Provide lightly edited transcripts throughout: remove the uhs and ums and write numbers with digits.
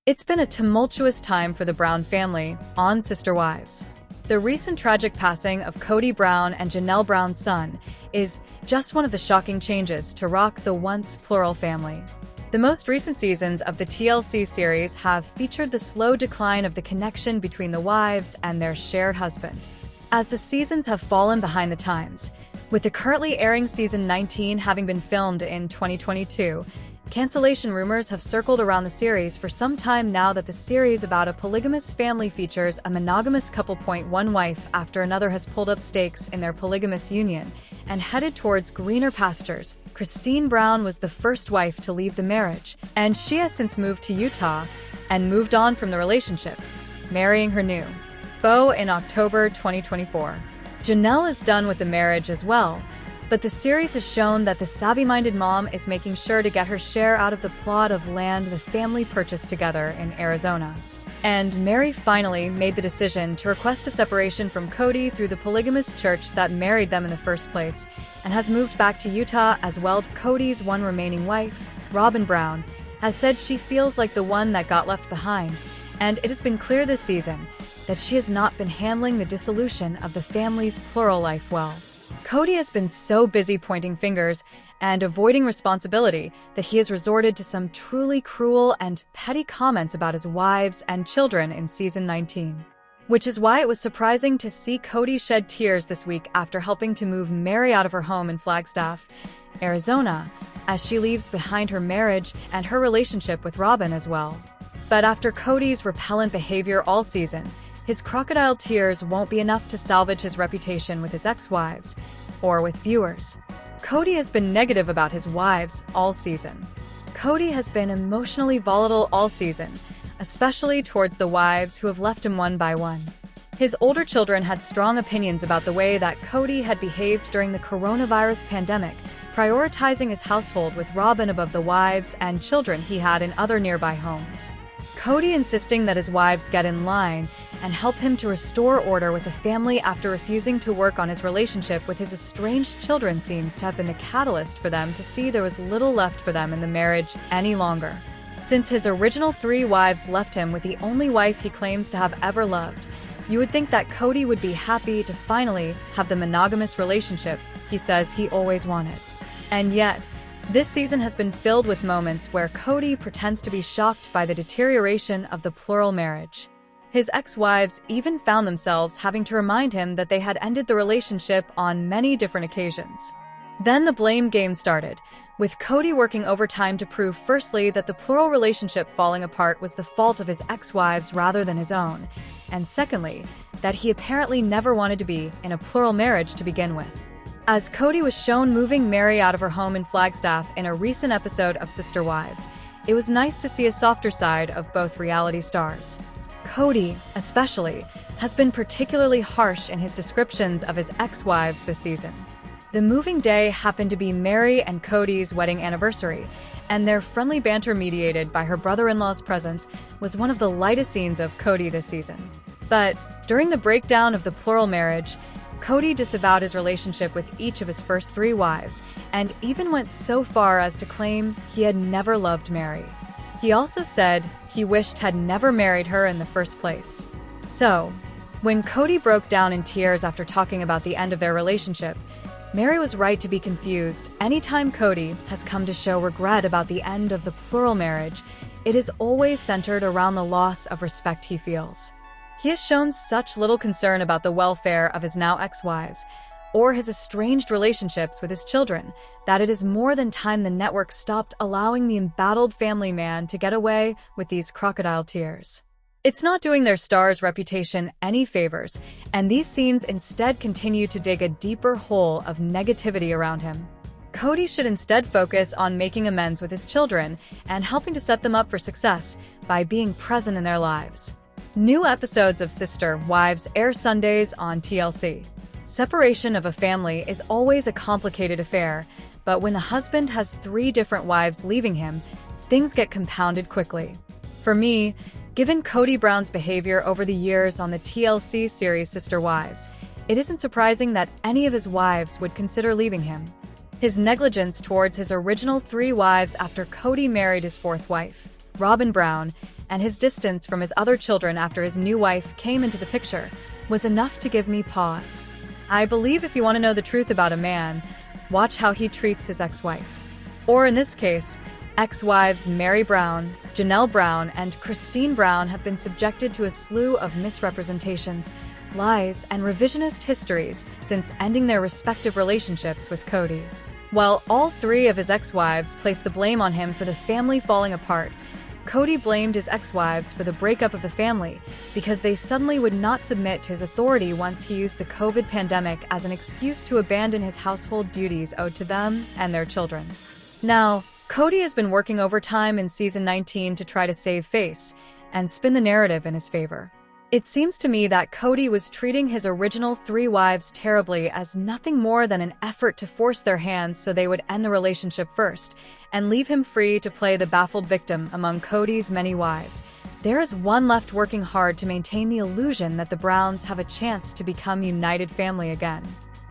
It's been a tumultuous time for the Brown family on Sister Wives. The recent tragic passing of Kody Brown and Janelle Brown's son is just one of the shocking changes to rock the once plural family. The most recent seasons of the TLC series have featured the slow decline of the connection between the wives and their shared husband, as the seasons have fallen behind the times. With the currently airing season 19 having been filmed in 2022, cancellation rumors have circled around the series for some time now that the series about a polygamous family features a monogamous couple. One wife after another has pulled up stakes in their polygamous union and headed towards greener pastures. Christen Brown was the first wife to leave the marriage, and she has since moved to Utah and moved on from the relationship, marrying her new beau in October 2024. Janelle is done with the marriage as well, but the series has shown that the savvy-minded mom is making sure to get her share out of the plot of land the family purchased together in Arizona. And Meri finally made the decision to request a separation from Kody through the polygamous church that married them in the first place, and has moved back to Utah as well. Kody's one remaining wife, Robyn Brown, has said she feels like the one that got left behind, and it has been clear this season that she has not been handling the dissolution of the family's plural life well. Kody has been so busy pointing fingers and avoiding responsibility that he has resorted to some truly cruel and petty comments about his wives and children in season 19. Which is why it was surprising to see Kody shed tears this week after helping to move Meri out of her home in Flagstaff, Arizona, as she leaves behind her marriage and her relationship with Robyn as well. But after Kody's repellent behavior all season, his crocodile tears won't be enough to salvage his reputation with his ex-wives or with viewers. Kody has been negative about his wives all season. Kody has been emotionally volatile all season, especially towards the wives who have left him one by one. His older children had strong opinions about the way that Kody had behaved during the coronavirus pandemic, prioritizing his household with Robyn above the wives and children he had in other nearby homes. Kody insisting that his wives get in line and help him to restore order with the family after refusing to work on his relationship with his estranged children seems to have been the catalyst for them to see there was little left for them in the marriage any longer. Since his original 3 wives left him with the only wife he claims to have ever loved, you would think that Kody would be happy to finally have the monogamous relationship he says he always wanted. And yet, this season has been filled with moments where Kody pretends to be shocked by the deterioration of the plural marriage. His ex-wives even found themselves having to remind him that they had ended the relationship on many different occasions. Then the blame game started, with Kody working overtime to prove firstly that the plural relationship falling apart was the fault of his ex-wives rather than his own, and secondly, that he apparently never wanted to be in a plural marriage to begin with. As Kody was shown moving Meri out of her home in Flagstaff in a recent episode of Sister Wives, it was nice to see a softer side of both reality stars. Kody, especially, has been particularly harsh in his descriptions of his ex-wives this season. The moving day happened to be Meri and Kody's wedding anniversary, and their friendly banter mediated by her brother-in-law's presence was one of the lightest scenes of Kody this season. But during the breakdown of the plural marriage, Kody disavowed his relationship with each of his first 3 wives, and even went so far as to claim he had never loved Meri. He also said he wished had never married her in the first place. So, when Kody broke down in tears after talking about the end of their relationship, Meri was right to be confused. Anytime Kody has come to show regret about the end of the plural marriage, it is always centered around the loss of respect he feels. He has shown such little concern about the welfare of his now ex-wives, or his estranged relationships with his children, that it is more than time the network stopped allowing the embattled family man to get away with these crocodile tears. It's not doing their star's reputation any favors, and these scenes instead continue to dig a deeper hole of negativity around him. Kody should instead focus on making amends with his children and helping to set them up for success by being present in their lives. New episodes of Sister Wives air Sundays on TLC. Separation of a family is always a complicated affair, but when the husband has 3 different wives leaving him, things get compounded quickly. For me, given Kody Brown's behavior over the years on the TLC series Sister Wives, it isn't surprising that any of his wives would consider leaving him. His negligence towards his original 3 wives after Kody married his 4th wife, Robyn Brown, and his distance from his other children after his new wife came into the picture was enough to give me pause. I believe if you want to know the truth about a man, watch how he treats his ex-wife. Or in this case, ex-wives Meri Brown, Janelle Brown, and Christen Brown have been subjected to a slew of misrepresentations, lies, and revisionist histories since ending their respective relationships with Cody. While all three of his ex-wives placed the blame on him for the family falling apart, Cody blamed his ex-wives for the breakup of the family because they suddenly would not submit to his authority once he used the COVID pandemic as an excuse to abandon his household duties owed to them and their children. Now, Cody has been working overtime in season 19 to try to save face and spin the narrative in his favor. It seems to me that Cody was treating his original three wives terribly as nothing more than an effort to force their hands so they would end the relationship first and leave him free to play the baffled victim among Cody's many wives. There is one left working hard to maintain the illusion that the Browns have a chance to become united family again.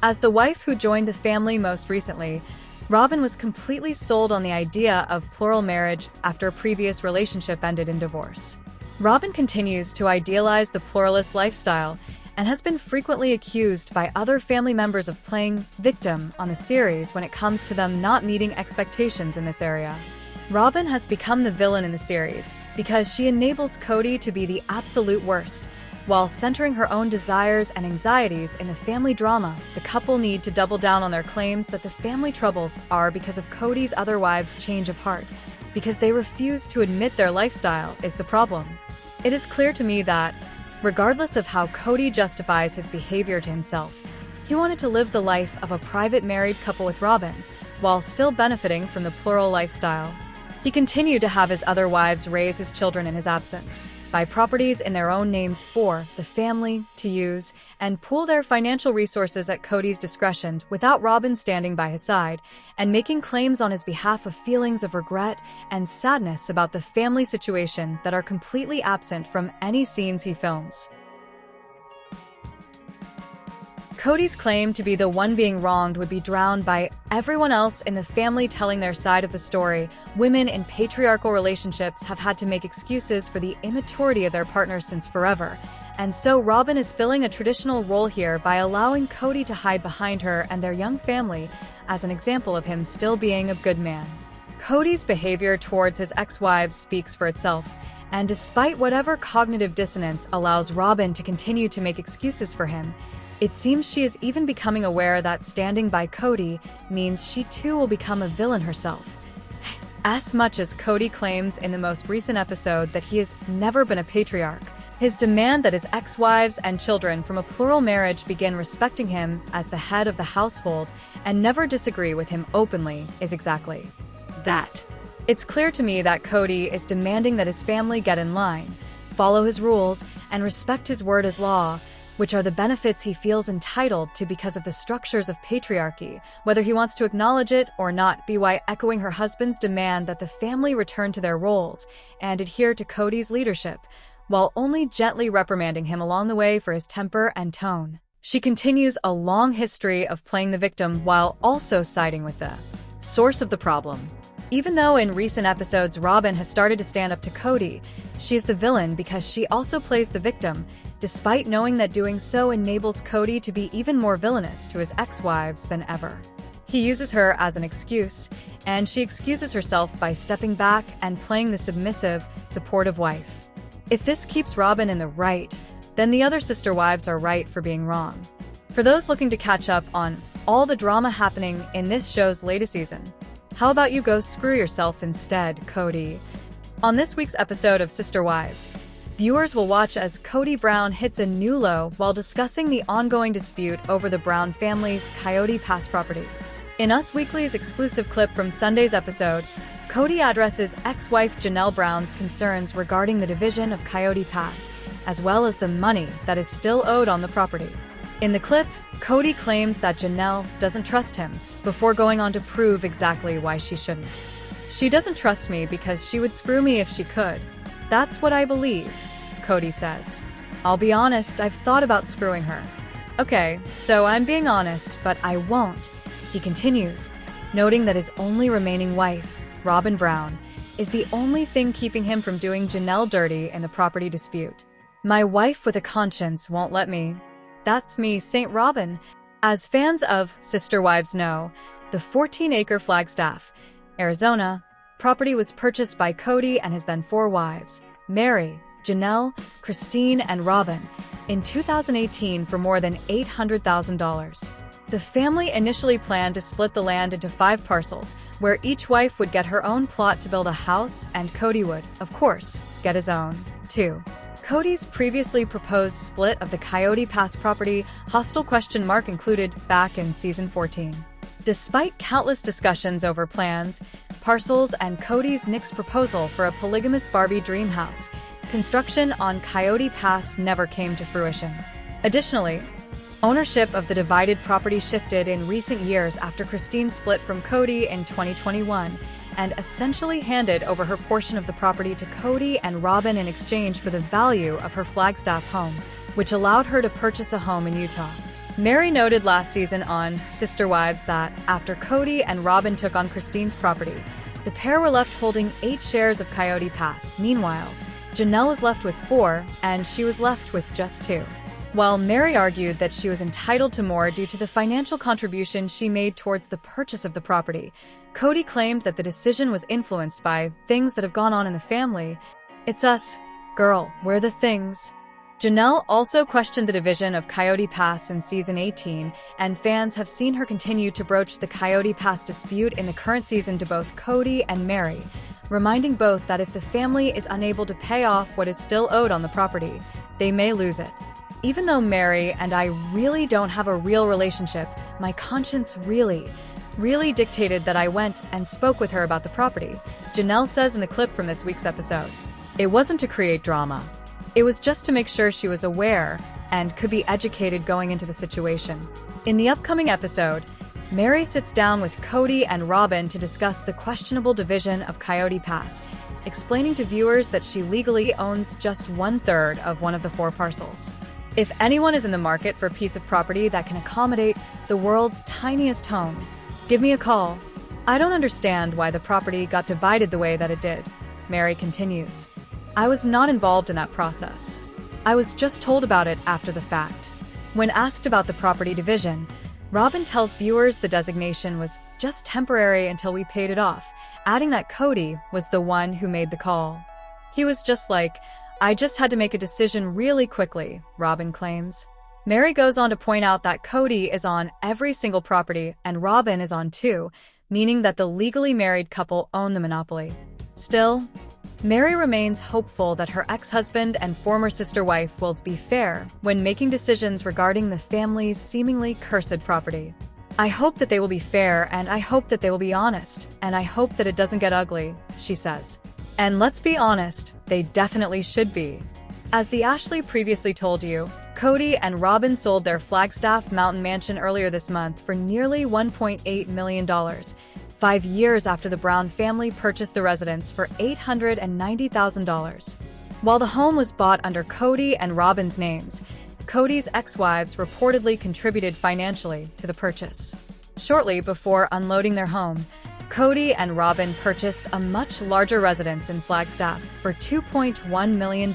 As the wife who joined the family most recently, Robin was completely sold on the idea of plural marriage after a previous relationship ended in divorce. Robin continues to idealize the pluralist lifestyle and has been frequently accused by other family members of playing victim on the series when it comes to them not meeting expectations in this area. Robin has become the villain in the series because she enables Cody to be the absolute worst. While centering her own desires and anxieties in the family drama, the couple need to double down on their claims that the family troubles are because of Cody's other wives' change of heart, because they refuse to admit their lifestyle is the problem. It is clear to me that, regardless of how Cody justifies his behavior to himself, he wanted to live the life of a private married couple with Robin, while still benefiting from the plural lifestyle. He continued to have his other wives raise his children in his absence, buy properties in their own names for the family to use, and pool their financial resources at Cody's discretion without Robin standing by his side, and making claims on his behalf of feelings of regret and sadness about the family situation that are completely absent from any scenes he films. Cody's claim to be the one being wronged would be drowned by everyone else in the family telling their side of the story. Women in patriarchal relationships have had to make excuses for the immaturity of their partners since forever, and so Robin is filling a traditional role here by allowing Cody to hide behind her and their young family as an example of him still being a good man. Cody's behavior towards his ex-wives speaks for itself, and despite whatever cognitive dissonance allows Robin to continue to make excuses for him, it seems she is even becoming aware that standing by Cody means she too will become a villain herself. As much as Cody claims in the most recent episode that he has never been a patriarch, his demand that his ex-wives and children from a plural marriage begin respecting him as the head of the household and never disagree with him openly is exactly that. It's clear to me that Cody is demanding that his family get in line, follow his rules, and respect his word as law, which are the benefits he feels entitled to because of the structures of patriarchy, whether he wants to acknowledge it or not, by echoing her husband's demand that the family return to their roles and adhere to Cody's leadership, while only gently reprimanding him along the way for his temper and tone. She continues a long history of playing the victim while also siding with the source of the problem. Even though in recent episodes Robin has started to stand up to Cody, she is the villain because she also plays the victim, despite knowing that doing so enables Cody to be even more villainous to his ex-wives than ever. He uses her as an excuse, and she excuses herself by stepping back and playing the submissive, supportive wife. If this keeps Robin in the right, then the other sister wives are right for being wrong. For those looking to catch up on all the drama happening in this show's latest season, how about you go screw yourself instead, Cody? On this week's episode of Sister Wives, viewers will watch as Cody Brown hits a new low while discussing the ongoing dispute over the Brown family's Coyote Pass property. In Us Weekly's exclusive clip from Sunday's episode, Cody addresses ex-wife Janelle Brown's concerns regarding the division of Coyote Pass, as well as the money that is still owed on the property. In the clip, Cody claims that Janelle doesn't trust him, before going on to prove exactly why she shouldn't. "She doesn't trust me because she would screw me if she could. That's what I believe," Cody says. "I'll be honest, I've thought about screwing her." "Okay, so I'm being honest, but I won't," he continues, noting that his only remaining wife, Robin Brown, is the only thing keeping him from doing Janelle dirty in the property dispute. My wife with a conscience won't let me. That's me, St. Robin. As fans of Sister Wives know, the 14-acre Flagstaff, Arizona, property was purchased by Cody and his then 4 wives, Meri, Janelle, Christen, and Robin, in 2018 for more than $800,000. The family initially planned to split the land into 5 parcels, where each wife would get her own plot to build a house, and Cody would, of course, get his own, too. Cody's previously proposed split of the Coyote Pass property included back in season 14. Despite countless discussions over plans, parcels, and Cody's next proposal for a polygamous Barbie dream house, construction on Coyote Pass never came to fruition. Additionally, ownership of the divided property shifted in recent years after Christine split from Cody in 2021 and essentially handed over her portion of the property to Cody and Robin in exchange for the value of her Flagstaff home, which allowed her to purchase a home in Utah. Meri noted last season on Sister Wives that, after Cody and Robin took on Christine's property, the pair were left holding 8 shares of Coyote Pass. Meanwhile, Janelle was left with 4, and she was left with just 2. While Meri argued that she was entitled to more due to the financial contribution she made towards the purchase of the property, Cody claimed that the decision was influenced by things that have gone on in the family. It's us, girl, we're the things. Janelle also questioned the division of Coyote Pass in season 18, and fans have seen her continue to broach the Coyote Pass dispute in the current season to both Cody and Meri, reminding both that if the family is unable to pay off what is still owed on the property, they may lose it. Even though Meri and I really don't have a real relationship, my conscience really dictated that I went and spoke with her about the property, Janelle says in the clip from this week's episode. It wasn't to create drama. It was just to make sure she was aware and could be educated going into the situation. In the upcoming episode, Meri sits down with Cody and Robin to discuss the questionable division of Coyote Pass, explaining to viewers that she legally owns just 1/3 of one of the 4 parcels. If anyone is in the market for a piece of property that can accommodate the world's tiniest home, give me a call. I don't understand why the property got divided the way that it did, Meri continues. I was not involved in that process. I was just told about it after the fact. When asked about the property division, Robin tells viewers the designation was just temporary until we paid it off, adding that Cody was the one who made the call. He was just like, I just had to make a decision really quickly, Robin claims. Meri goes on to point out that Cody is on every single property and Robin is on 2, meaning that the legally married couple own the monopoly. Still, Meri remains hopeful that her ex-husband and former sister wife will be fair when making decisions regarding the family's seemingly cursed property. I hope that they will be fair, and I hope that they will be honest, and I hope that it doesn't get ugly, she says. And let's be honest, they definitely should be. As the Ashley previously told you, Cody and Robin sold their Flagstaff mountain mansion earlier this month for nearly $1.8 million, 5 years after the Brown family purchased the residence for $890,000. While the home was bought under Cody and Robin's names, Cody's ex-wives reportedly contributed financially to the purchase. Shortly before unloading their home, Cody and Robin purchased a much larger residence in Flagstaff for $2.1 million.